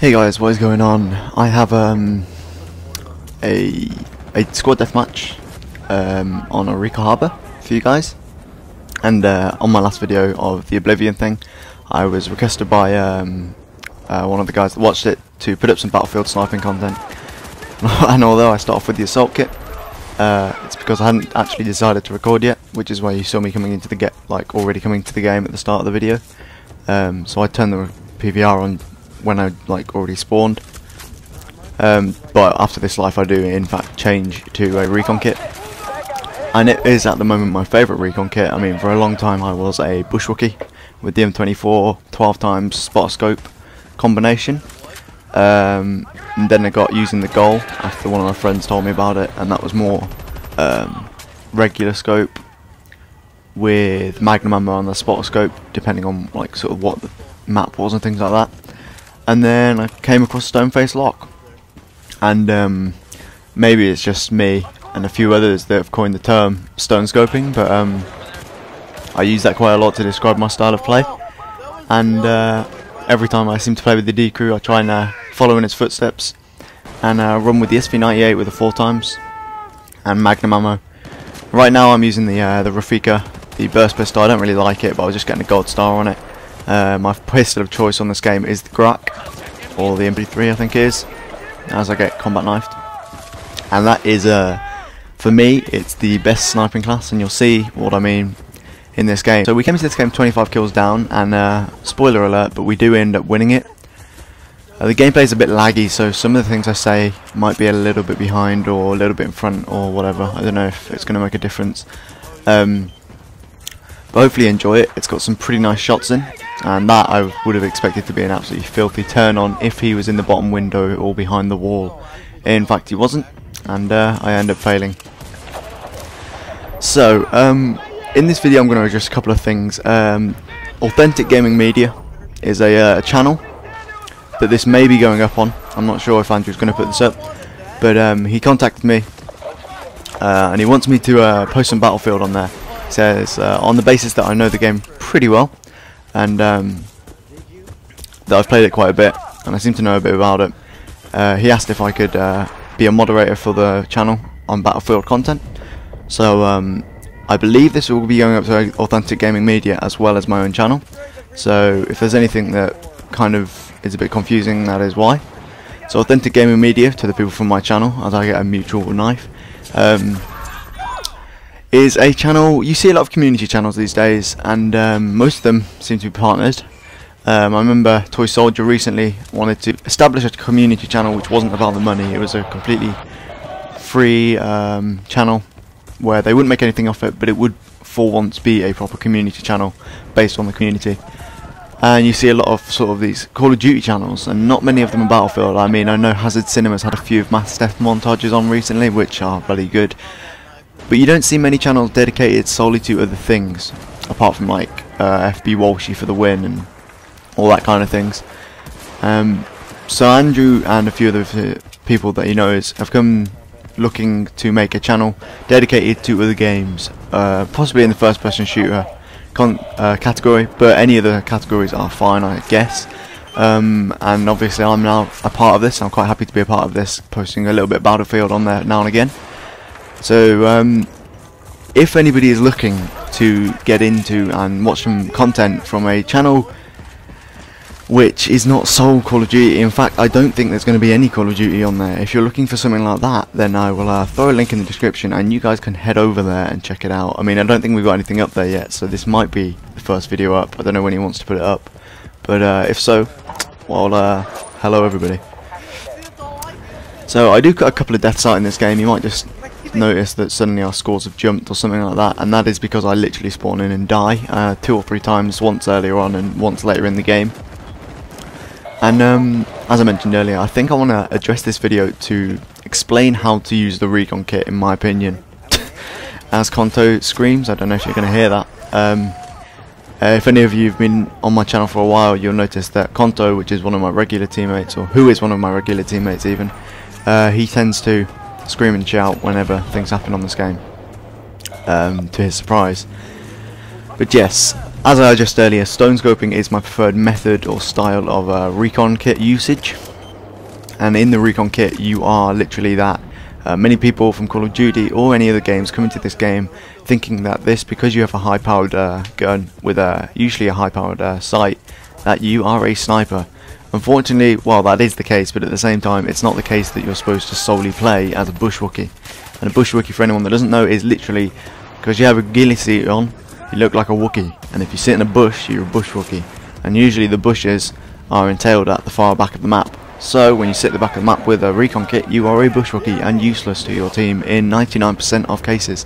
Hey guys, what is going on? I have a squad deathmatch on a recon harbour for you guys, and on my last video of the Oblivion thing, I was requested by one of the guys that watched it to put up some Battlefield sniping content. And although I start off with the assault kit, it's because I hadn't actually decided to record yet, which is why you saw me coming into the already coming to the game at the start of the video. So I turned the PVR on when I already spawned, but after this life I do in fact change to a recon kit, and it is at the moment my favourite recon kit. I mean, for a long time I was a bushwookie with the M24 12 times spot scope combination, and then I got using the goal after one of my friends told me about it, and that was more regular scope with Magnum ammo on the spot scope, depending on sort of what the map was and things like that. And then I came across Stoneface Lock, and maybe it's just me and a few others that have coined the term stone scoping, but I use that quite a lot to describe my style of play, and every time I seem to play with the D crew I try and follow in its footsteps and run with the SV98 with the 4 times and Magnum ammo. Right now I'm using the Raffica, the burst pistol. I don't really like it, but I was just getting a gold star on it. My pistol of choice on this game is the Grak, or the MP3 I think it is, as I get combat knifed, and that is for me it's the best sniping class, and you'll see what I mean in this game. So we came into this game 25 kills down, and spoiler alert, but we do end up winning it. The gameplay is a bit laggy, so some of the things I say might be a little bit behind or a little bit in front or whatever. I don't know if it's going to make a difference, but hopefully you enjoy it. It's got some pretty nice shots in, and that I would have expected to be an absolutely filthy turn on if he was in the bottom window or behind the wall. In fact he wasn't, and I end up failing. So in this video I'm going to address a couple of things. Authentic Gaming Media is a channel that this may be going up on. I'm not sure if Andrew's going to put this up, but he contacted me and he wants me to post some Battlefield on there. He says on the basis that I know the game pretty well, and that I've played it quite a bit and I seem to know a bit about it. He asked if I could be a moderator for the channel on Battlefield content. So I believe this will be going up to Authentic Gaming Media as well as my own channel. So if there's anything that kind of is a bit confusing, that is why. So Authentic Gaming Media, to the people from my channel, as I get a mutual knife, is a channel. You see a lot of community channels these days, and most of them seem to be partnered. I remember Toy Soldier recently wanted to establish a community channel which wasn't about the money. It was a completely free channel where they wouldn't make anything off it, but it would for once be a proper community channel based on the community. And you see a lot of sort of these Call of Duty channels, and not many of them are Battlefield. I mean, I know Hazard Cinema's had a few of Mass Death montages on recently, which are bloody good, but you don't see many channels dedicated solely to other things, apart from FB Walshy for the win and all that kind of things. So Andrew and a few of the people that he knows have come looking to make a channel dedicated to other games, possibly in the first person shooter category, but any other categories are fine, I guess. And obviously I'm now a part of this. I'm quite happy to be a part of this, posting a little bit of Battlefield on there now and again. So if anybody is looking to get into and watch some content from a channel which is not sole Call of Duty, in fact I don't think there's going to be any Call of Duty on there. If you're looking for something like that, then I will throw a link in the description and you guys can head over there and check it out. I mean, I don't think we've got anything up there yet, so this might be the first video up. I don't know when he wants to put it up, but if so, well, hello everybody. So I do got a couple of deaths out in this game. You might just notice that suddenly our scores have jumped or something like that, and that is because I literally spawn in and die 2 or 3 times, once earlier on and once later in the game. And as I mentioned earlier, I think I want to address this video to explain how to use the recon kit, in my opinion. As Conto screams, I don't know if you're going to hear that. If any of you have been on my channel for a while, you'll notice that Conto, which is one of my regular teammates, or who is one of my regular teammates even, he tends to scream and shout whenever things happen on this game, to his surprise. But yes, As I just earlier, stone scoping is my preferred method or style of recon kit usage. and in the recon kit you are literally that. Many people from Call of Duty or any other games come into this game thinking that because you have a high powered gun with usually a high powered sight, that you are a sniper. Unfortunately, well, that is the case, but at the same time it's not the case that you're supposed to solely play as a bushwookie. And a bushwookie, for anyone that doesn't know, is literally, because you have a ghillie suit on, you look like a Wookiee, and if you sit in a bush, you're a bushwookie. And usually the bushes are entailed at the far back of the map. So when you sit at the back of the map with a recon kit, you are a bushwookie and useless to your team in 99% of cases.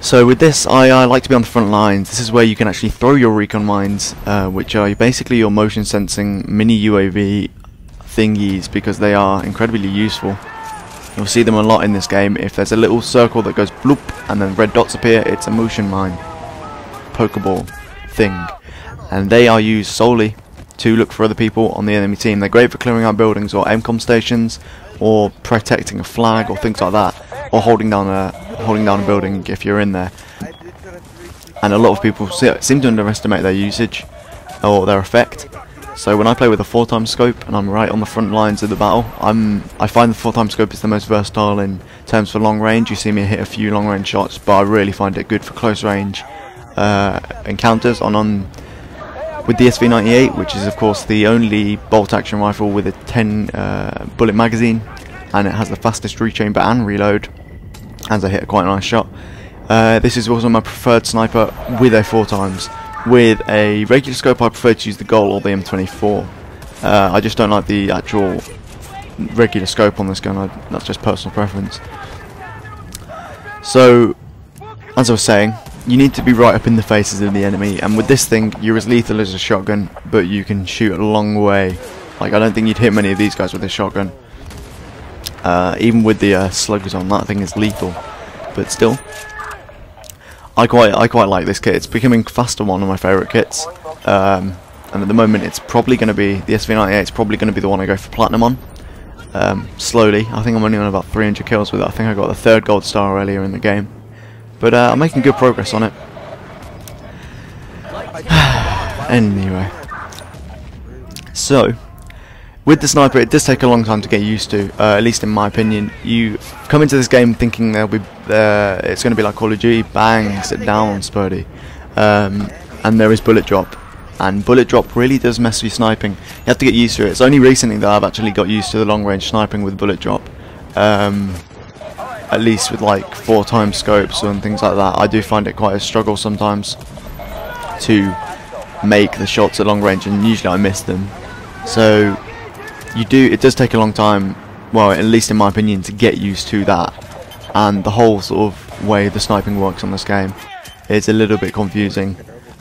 So with this, I like to be on the front lines. This is where you can actually throw your recon mines, which are basically your motion sensing mini UAV thingies, because they are incredibly useful. You'll see them a lot in this game. If there's a little circle that goes bloop and then red dots appear, it's a motion mine pokeball thing, and they are used solely to look for other people on the enemy team. They're great for clearing out buildings or MCOM stations, or protecting a flag or things like that, or holding down a building if you're in there. And a lot of people seem to underestimate their usage or their effect. So when I play with a 4x scope and I'm right on the front lines of the battle, I find the 4x scope is the most versatile in terms for long range. You see me hit a few long range shots, but I really find it good for close range encounters with the SV98, which is of course the only bolt action rifle with a 10 bullet magazine, and it has the fastest rechamber and reload, as I hit a quite nice shot. This is also my preferred sniper with a 4x. With a regular scope I prefer to use the Goal or the M24. I just don't like the actual regular scope on this gun, that's just personal preference. So, as I was saying, you need to be right up in the faces of the enemy, and with this thing you're as lethal as a shotgun, but you can shoot a long way. Like, I don't think you'd hit many of these guys with a shotgun. Even with the slugs on, that thing is lethal, but still. I quite like this kit. It's becoming faster one of my favourite kits, and at the moment it's probably going to be the SV98. It's probably going to be the one I go for platinum on. Slowly, I think I'm only on about 300 kills with it. I think I got the 3rd gold star earlier in the game, but I'm making good progress on it. Anyway, so with the sniper, it does take a long time to get used to, at least in my opinion. You come into this game thinking it's going to be like Call of Duty, bang, sit down, Spurdy. And there is bullet drop. And bullet drop really does mess with your sniping. You have to get used to it. It's only recently that I've actually got used to the long range sniping with bullet drop. At least with like 4x scopes and things like that. I do find it quite a struggle sometimes to make the shots at long range, and usually I miss them. So it does take a long time, well, at least in my opinion, to get used to that, and the whole sort of way the sniping works on this game is a little bit confusing.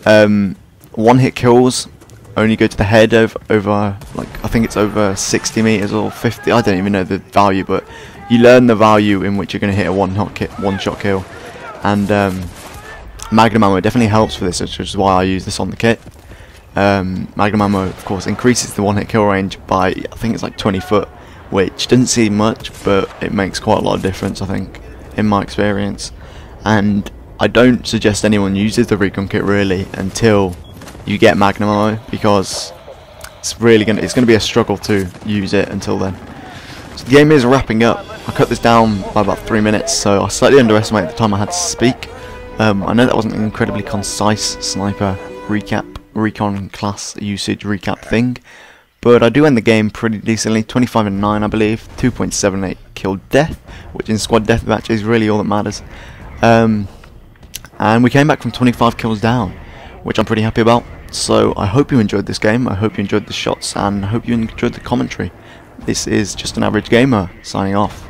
One hit kills only go to the head over like, I think it's over 60 meters or 50, I don't even know the value, but you learn the value in which you're going to hit a one shot kill, and Magnum ammo definitely helps for this, which is why I use this on the kit. Magnum ammo of course increases the one hit kill range by, I think it's like 20 foot, which doesn't seem much, but it makes quite a lot of difference, I think, in my experience. And I don't suggest anyone uses the recon kit really until you get Magnum ammo, because it's going to be a struggle to use it until then. So the game is wrapping up. I cut this down by about 3 minutes, so I slightly underestimated the time I had to speak. I know that wasn't an incredibly concise sniper recon class usage recap thing, but I do end the game pretty decently. 25 and 9 I believe, 2.78 kill death, which in squad deathmatch is really all that matters. And we came back from 25 kills down, which I'm pretty happy about. So I hope you enjoyed this game, I hope you enjoyed the shots, and I hope you enjoyed the commentary. This is Just an Average Gamer signing off.